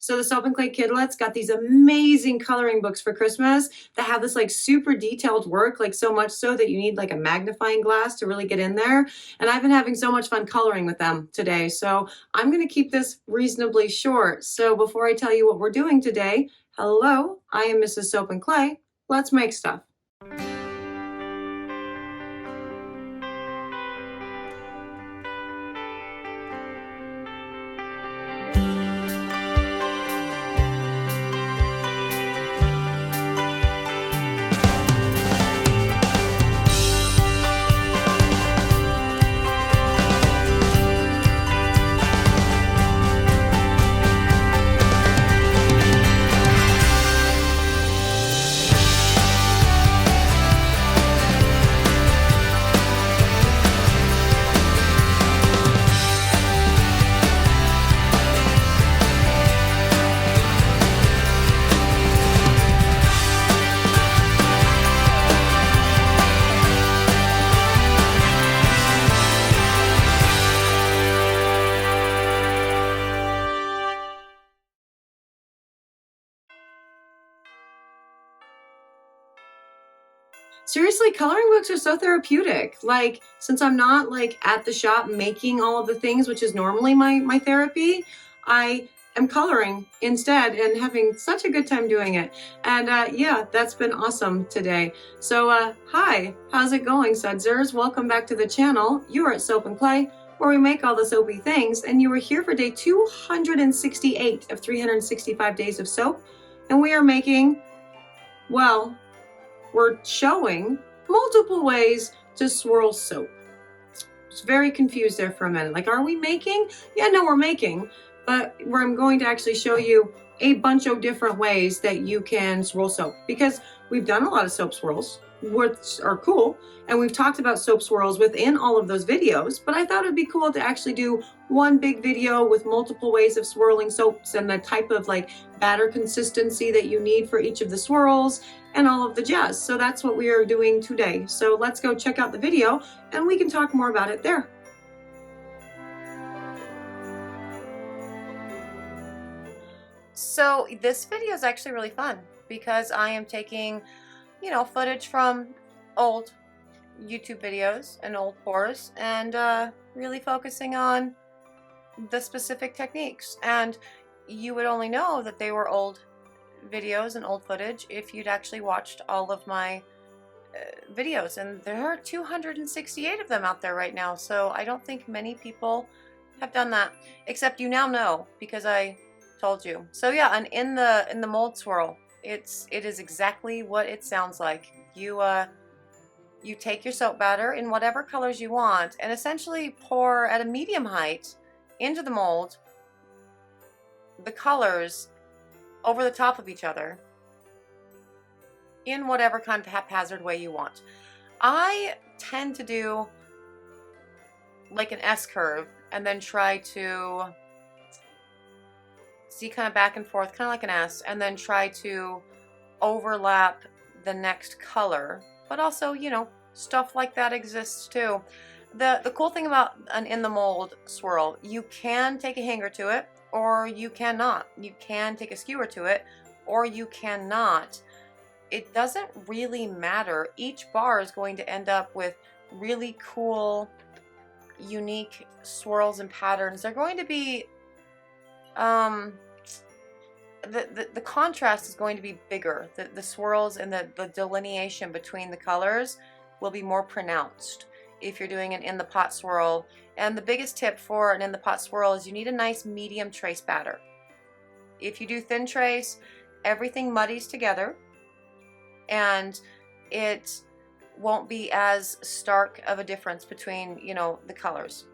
So the Soap and Clay Kidlets got these amazing coloring books for Christmas that have this like super detailed work, like so much so that you need like a magnifying glass to really get in there. And I've been having so much fun coloring with them today. So I'm going to keep this reasonably short. So before I tell you what we're doing today, hello, I am Mrs. Soap and Clay. Let's make stuff. Seriously, coloring books are so therapeutic. Like, since I'm not like at the shop making all of the things, which is normally my therapy, I am coloring instead and having such a good time doing it. And yeah, that's been awesome today. So hi, how's it going, Sudzers? Welcome back to the channel. You are at Soap and Clay, where we make all the soapy things, and you are here for day 268 of 365 days of soap. And we are making, well, we're showing multiple ways to swirl soap. I was very confused there for a minute. Like, are we making? Yeah, no, we're making, but where I'm going to actually show you a bunch of different ways that you can swirl soap, because we've done a lot of soap swirls, which are cool, and we've talked about soap swirls within all of those videos, but I thought it'd be cool to actually do one big video with multiple ways of swirling soaps and the type of like batter consistency that you need for each of the swirls and all of the jazz. So that's what we are doing today. So let's go check out the video and we can talk more about it there. So this video is actually really fun because I am taking, footage from old YouTube videos and old pours and really focusing on the specific techniques. And you would only know that they were old videos and old footage if you'd actually watched all of my videos, and there are 268 of them out there right now, so I don't think many people have done that, except you now know because I told you. So yeah, and in the mold swirl, it is exactly what it sounds like. You take your soap batter in whatever colors you want and essentially pour at a medium height into the mold the colors over the top of each other in whatever kind of haphazard way you want. I tend to do like an S curve and then try to see kind of back and forth, kind of like an S, and then try to overlap the next color. But also, stuff like that exists too. The cool thing about an in the mold swirl, you can take a hanger to it, or you cannot. You can take a skewer to it, or you cannot. It doesn't really matter. Each bar is going to end up with really cool, unique swirls and patterns. They're going to be, the contrast is going to be bigger. The swirls and the delineation between the colors will be more pronounced if you're doing an in the pot swirl. And the biggest tip for an in the pot swirl is you need a nice medium trace batter. If you do thin trace, everything muddies together and it won't be as stark of a difference between, the colors.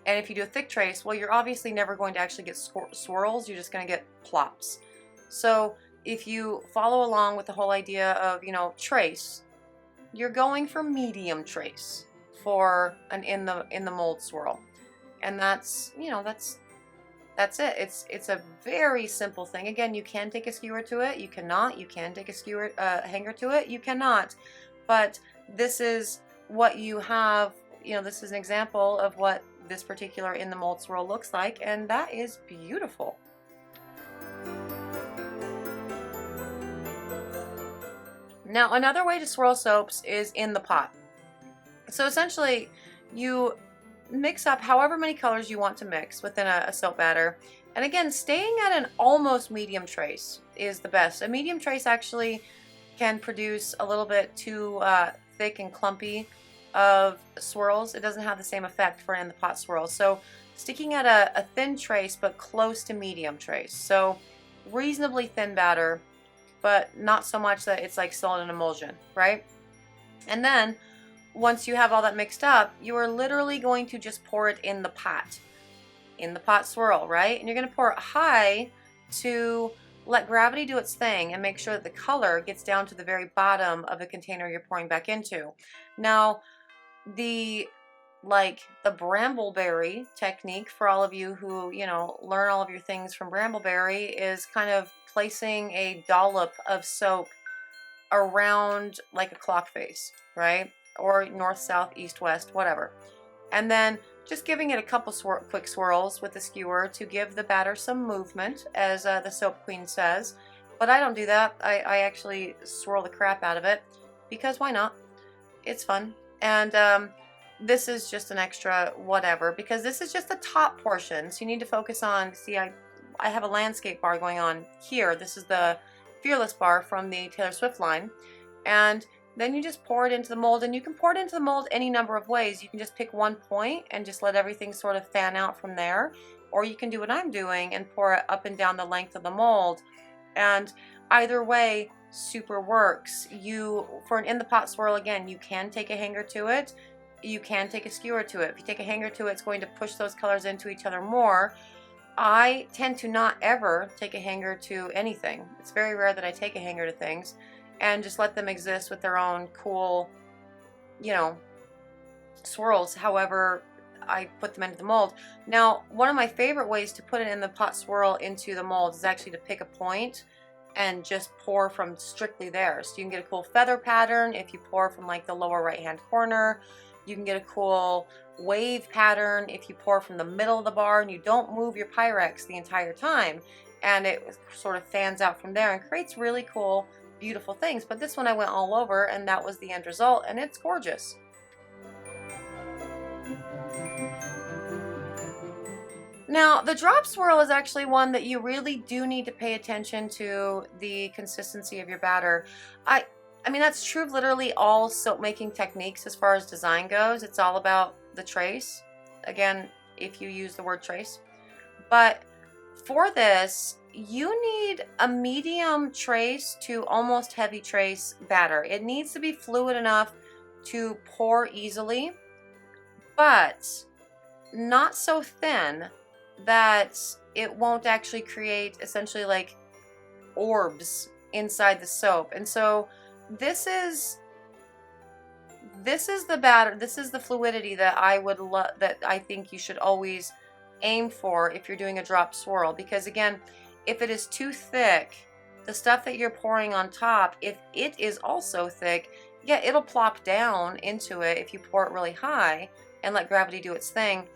And if you do a thick trace, well, you're obviously never going to actually get swirls, you're just going to get plops. So if you follow along with the whole idea of, trace, you're going for medium trace for an in the mold swirl. And that's, that's it. It's a very simple thing. Again, you can take a skewer to it, you cannot. You can take a skewer hanger to it, you cannot. But this is what you have, this is an example of what this particular in the mold swirl looks like, and that is beautiful. Now, another way to swirl soaps is in the pot. So essentially, you mix up however many colors you want to mix within a soap batter. And again, staying at an almost medium trace is the best. A medium trace actually can produce a little bit too thick and clumpy of swirls. It doesn't have the same effect for in the pot swirls. So sticking at a thin trace but close to medium trace. So reasonably thin batter, but not so much that it's like still in an emulsion, right? And then once you have all that mixed up, you are literally going to just pour it in the pot swirl, right? And you're going to pour it high to let gravity do its thing and make sure that the color gets down to the very bottom of the container you're pouring back into. Now, the brambleberry technique, for all of you who, you know, learn all of your things from brambleberry, is kind of placing a dollop of soap around like a clock face, right? Or north, south, east, west, whatever. And then just giving it a couple quick swirls with the skewer to give the batter some movement, as the soap queen says. But I don't do that. I actually swirl the crap out of it, because why not? It's fun. And this is just an extra whatever, because this is just the top portion. So you need to focus on, see, I have a landscape bar going on here. This is the Fearless bar from the Taylor Swift line. And then you just pour it into the mold, and you can pour it into the mold any number of ways. You can just pick one point and just let everything sort of fan out from there. Or you can do what I'm doing and pour it up and down the length of the mold. And either way, super works. For an in the pot swirl, again, you can take a hanger to it. You can take a skewer to it. If you take a hanger to it, it's going to push those colors into each other more. I tend to not ever take a hanger to anything. It's very rare that I take a hanger to things, and just let them exist with their own cool, you know, swirls, however I put them into the mold. Now, one of my favorite ways to put it in the pot swirl into the mold is actually to pick a point and just pour from strictly there. So you can get a cool feather pattern if you pour from like the lower right hand corner. You can get a cool wave pattern if you pour from the middle of the bar and you don't move your Pyrex the entire time, and it sort of fans out from there and creates really cool, beautiful things. But this one I went all over, and that was the end result, and it's gorgeous. Now, the drop swirl is actually one that you really do need to pay attention to the consistency of your batter. I mean, that's true of literally all soap making techniques as far as design goes. It's all about the trace. Again, if you use the word trace. But for this, you need a medium trace to almost heavy trace batter. It needs to be fluid enough to pour easily, but not so thin that it won't actually create essentially like orbs inside the soap. And so this is the batter, this is the fluidity that I think you should always aim for if you're doing a drop swirl. Because again, if it is too thick, the stuff that you're pouring on top, if it is also thick, yeah, it'll plop down into it if you pour it really high and let gravity do its thing.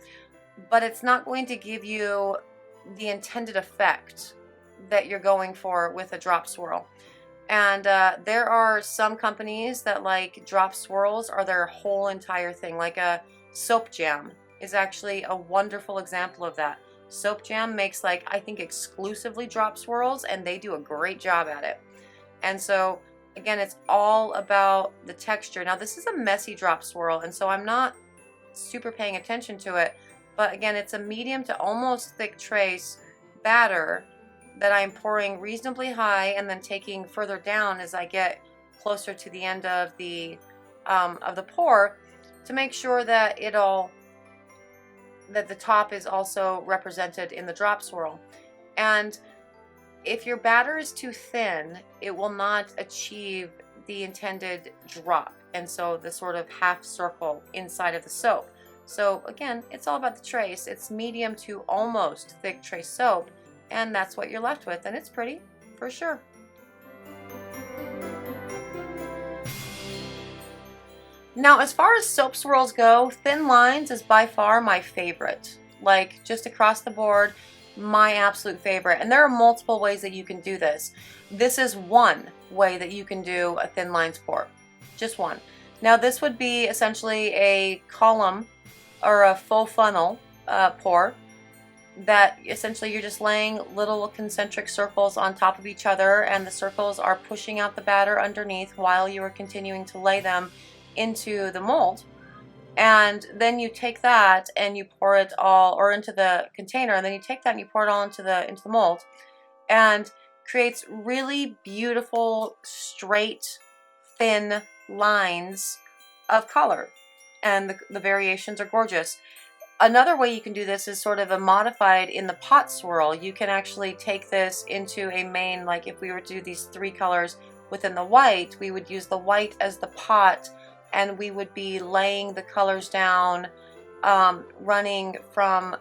But it's not going to give you the intended effect that you're going for with a drop swirl. And there are some companies that like drop swirls are their whole entire thing. Like a Soap Jam is actually a wonderful example of that. Soap Jam makes like, I think, exclusively drop swirls, and they do a great job at it. And so again, it's all about the texture. Now this is a messy drop swirl, and so I'm not super paying attention to it, but again, it's a medium to almost thick trace batter that I'm pouring reasonably high and then taking further down as I get closer to the end of the pour, to make sure that that the top is also represented in the drop swirl. And if your batter is too thin, it will not achieve the intended drop, and so the sort of half circle inside of the soap. So again, it's all about the trace. It's medium to almost thick trace soap, and that's what you're left with, and it's pretty, for sure. Now, as far as soap swirls go, thin lines is by far my favorite. Like, just across the board, my absolute favorite. And there are multiple ways that you can do this. This is one way that you can do a thin lines pour. Just one. Now this would be essentially a column or a full funnel pour that essentially you're just laying little concentric circles on top of each other, and the circles are pushing out the batter underneath while you are continuing to lay them into the mold. And then you take that and you pour it all, or into the container, and then you take that and you pour it all into the mold, and creates really beautiful, straight, thin lines of color. And the variations are gorgeous. Another way you can do this is sort of a modified in the pot swirl. You can actually take this into a main, like if we were to do these 3 colors within the white, we would use the white as the pot, and we would be laying the colors down, running from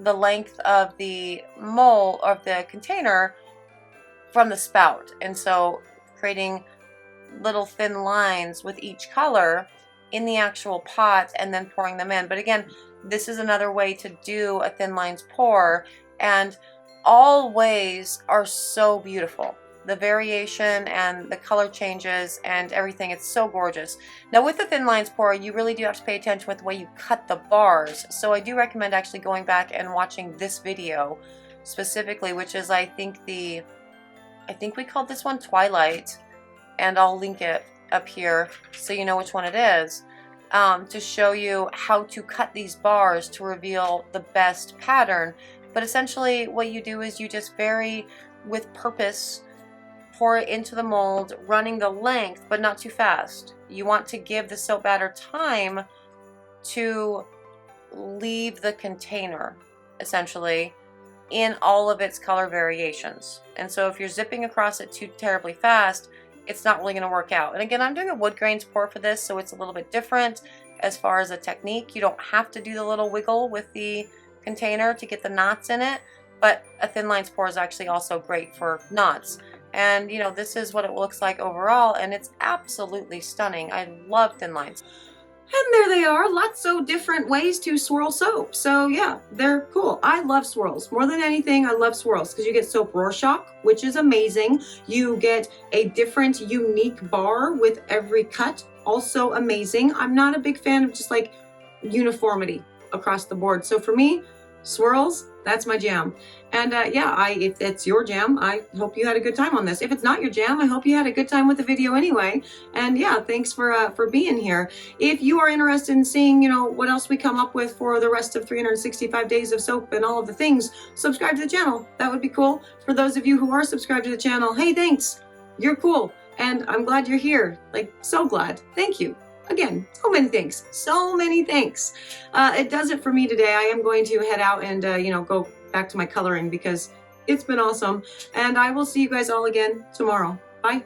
the length of the mold of the container from the spout, and so creating little thin lines with each color in the actual pot and then pouring them in. But again, this is another way to do a thin lines pour, and all ways are so beautiful. The variation and the color changes and everything, it's so gorgeous. Now with the thin lines pour, you really do have to pay attention with the way you cut the bars. So I do recommend actually going back and watching this video specifically, which is I think we called this one Twilight, and I'll link it up here so you know which one it is, to show you how to cut these bars to reveal the best pattern. But essentially what you do is you just vary with purpose, pour it into the mold, running the length but not too fast. You want to give the soap batter time to leave the container essentially in all of its color variations. And so if you're zipping across it too terribly fast, it's not really going to work out. And again, I'm doing a wood grains pour for this, so it's a little bit different as far as a technique. You don't have to do the little wiggle with the container to get the knots in it, but a thin lines pour is actually also great for knots. And you know, this is what it looks like overall, and it's absolutely stunning. I love thin lines. And there they are, lots of different ways to swirl soap. So yeah, they're cool. I love swirls. More than anything, I love swirls because you get soap Rorschach, which is amazing. You get a different, unique bar with every cut, also amazing. I'm not a big fan of just like uniformity across the board. So for me, swirls, that's my jam. And yeah, if it's your jam, I hope you had a good time on this. If it's not your jam, I hope you had a good time with the video anyway. And yeah, thanks for being here. If you are interested in seeing, you know, what else we come up with for the rest of 365 days of soap and all of the things, subscribe to the channel. That would be cool. For those of you who are subscribed to the channel, hey, thanks. You're cool. And I'm glad you're here. Like, so glad. Thank you. Again, so many thanks. So many thanks. It does it for me today. I am going to head out and, you know, go back to my coloring because it's been awesome. And I will see you guys all again tomorrow. Bye.